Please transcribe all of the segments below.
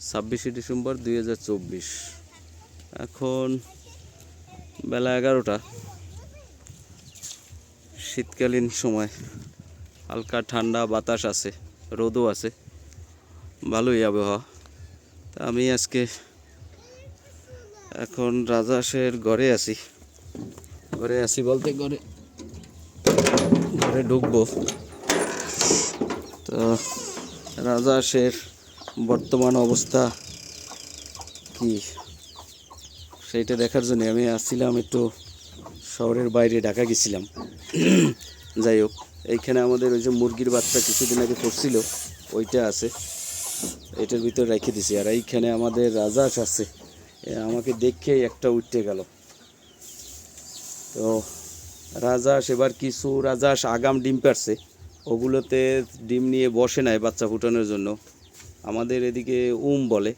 26শে December 2024। এখন বেলা 11টা। শীতকালীন সময়, হালকা ঠান্ডা বাতাস আছে, রোদও আছে, ভালোই আবহাওয়া। তা আমি আজকে এখন রাজহাঁসের ঘরে আছি বলতে ঘরে ঢুকবো। তো রাজহাঁসের বর্তমান অবস্থা কি সেইটা দেখার জন্য আমি আসছিলাম একটু শহরের বাইরে, ঢাকা গেছিলাম। যাই হোক, এইখানে আমাদের ওই যে মুরগির বাচ্চা কিছুদিন আগে পড়ছিল, ওইটা আছে, এটার ভিতরে রেখে দিছি। আর এইখানে আমাদের রাজহাঁস আছে, আমাকে দেখেই একটা উঠতে গেল। তো রাজহাঁস, এবার কিছু রাজহাঁস আগাম ডিম পারছে, ওগুলোতে ডিম নিয়ে বসে নাই বাচ্চা ফুটানোর জন্য। আমাদের এদিকে বলে,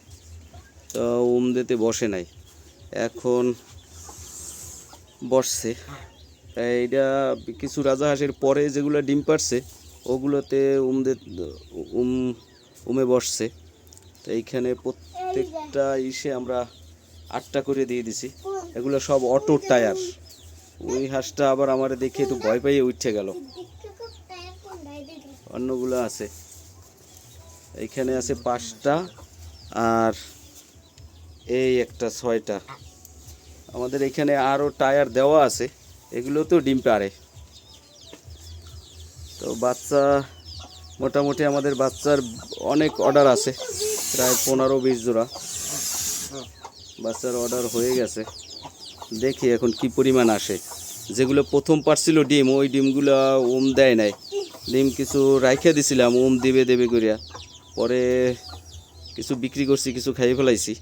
তো দিতে বসে নাই, এখন বসছে। এইটা কিছু রাজহাঁসের পরে যেগুলো ডিম পারছে ওগুলোতে উমে বসছে। তো এইখানে প্রত্যেকটা আমরা 8টা করে দিয়ে দিছি। এগুলো সব অটো টায়ার। ওই হাঁসটা আবার আমার দেখে একটু ভয় পাইয়ে উঠে গেল। অন্যগুলো আছে, এইখানে আছে 5টা, আর এই একটা 6টা। আমাদের এখানে আরও টায়ার দেওয়া আছে, এগুলোতেও ডিম পারে। তো বাচ্চা মোটামুটি আমাদের বাচ্চার অনেক অর্ডার আছে, প্রায় 15-20 জোড়া বাচ্চার অর্ডার হয়ে গেছে। দেখি এখন কি পরিমাণ আসে। যেগুলো প্রথম পারছিল ডিম, ওই ডিমগুলো দেয় নাই। ডিম কিছু রাইখে দিছিলাম দেবে করিয়া, পরে কিছু বিক্রি করছি, কিছু খাইয়ে ফেলাইছি,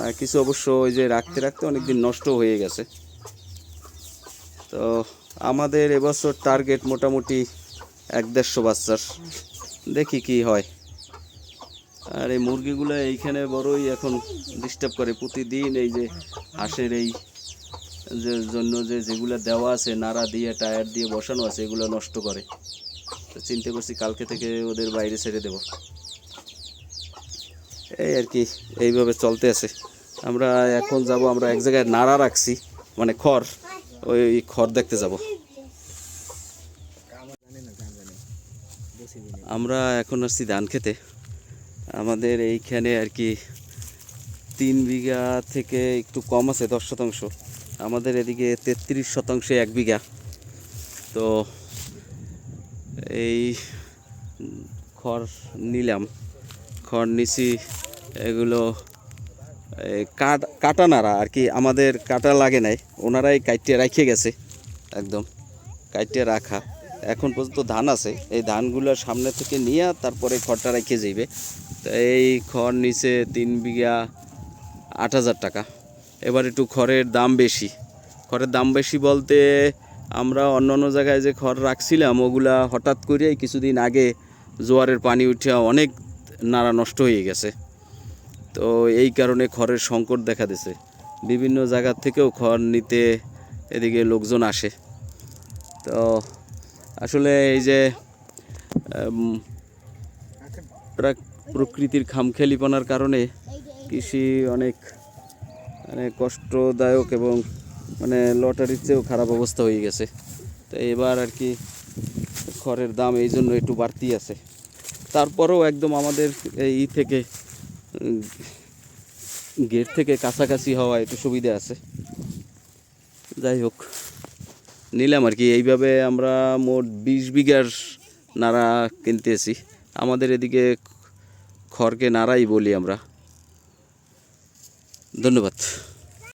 আর কিছু অবশ্য ওই যে রাখতে অনেকদিন নষ্ট হয়ে গেছে। তো আমাদের এবছর টার্গেট মোটামুটি 1-150 বাচ্চার, দেখি কি হয়। আর এই মুরগিগুলো এইখানে বড়ই এখন ডিস্টার্ব করে প্রতিদিন। এই যে হাঁসের এই জন্য যেগুলো দেওয়া আছে, নাড়া দিয়ে টায়ার দিয়ে বসানো আছে, এগুলো নষ্ট করে। তো চিন্তা করছি কালকে থেকে ওদের বাইরে ছেড়ে দেব। এই আর কি, এইভাবে চলতে আছে। আমরা এখন যাব, আমরা এক জায়গায় নাড়া রাখছি, মানে খড়, ওই খড় দেখতে যাব। আমরা এখন আসছি ধান খেতে। আমাদের এইখানে আর কি 3 বিঘা থেকে একটু কম আছে, 10%। আমাদের এদিকে 33% 1 বিঘা। তো এই খড় নিলাম, খড় নিছি, এগুলো কাটা নাড়া আর কি, আমাদের কাটা লাগে নাই, ওনারাই কাইটে রাখিয়ে গেছে, একদম কাইটে রাখা। এখন পর্যন্ত ধান আছে, এই ধানগুলো সামনে থেকে নিয়ে তারপরে খড়টা রেখে যাইবে। তো এই খড় নিচে 3 বিঘা 8,000 টাকা। এবার একটু খড়ের দাম বেশি বলতে, আমরা অন্য জায়গায় যে খড় রাখছিলাম ওগুলা হঠাৎ করে কিছুদিন আগে জোয়ারের পানি উঠে অনেক নাড়া নষ্ট হয়ে গেছে। তো এই কারণে খড়ের সংকট দেখা দিছে। বিভিন্ন জায়গার থেকেও খড় নিতে এদিকে লোকজন আসে। তো আসলে এই যে প্রকৃতির খামখেয়ালিপনার কারণে কৃষি অনেক কষ্টদায়ক এবং লটারির চেয়েও খারাপ অবস্থা হয়ে গেছে। তো এবার আর কি খড়ের দাম এই জন্য একটু বাড়তি আছে। তারপরেও একদম আমাদের এই থেকে গেট থেকে কাছাকাছি হওয়া একটু সুবিধা আছে। যাই হোক, নিলাম আর কি। এইভাবে আমরা মোট 20 বিঘার নাড়া কিনতেছি। আমাদের এদিকে খড়কে নাড়াই বলি আমরা। ধন্যবাদ।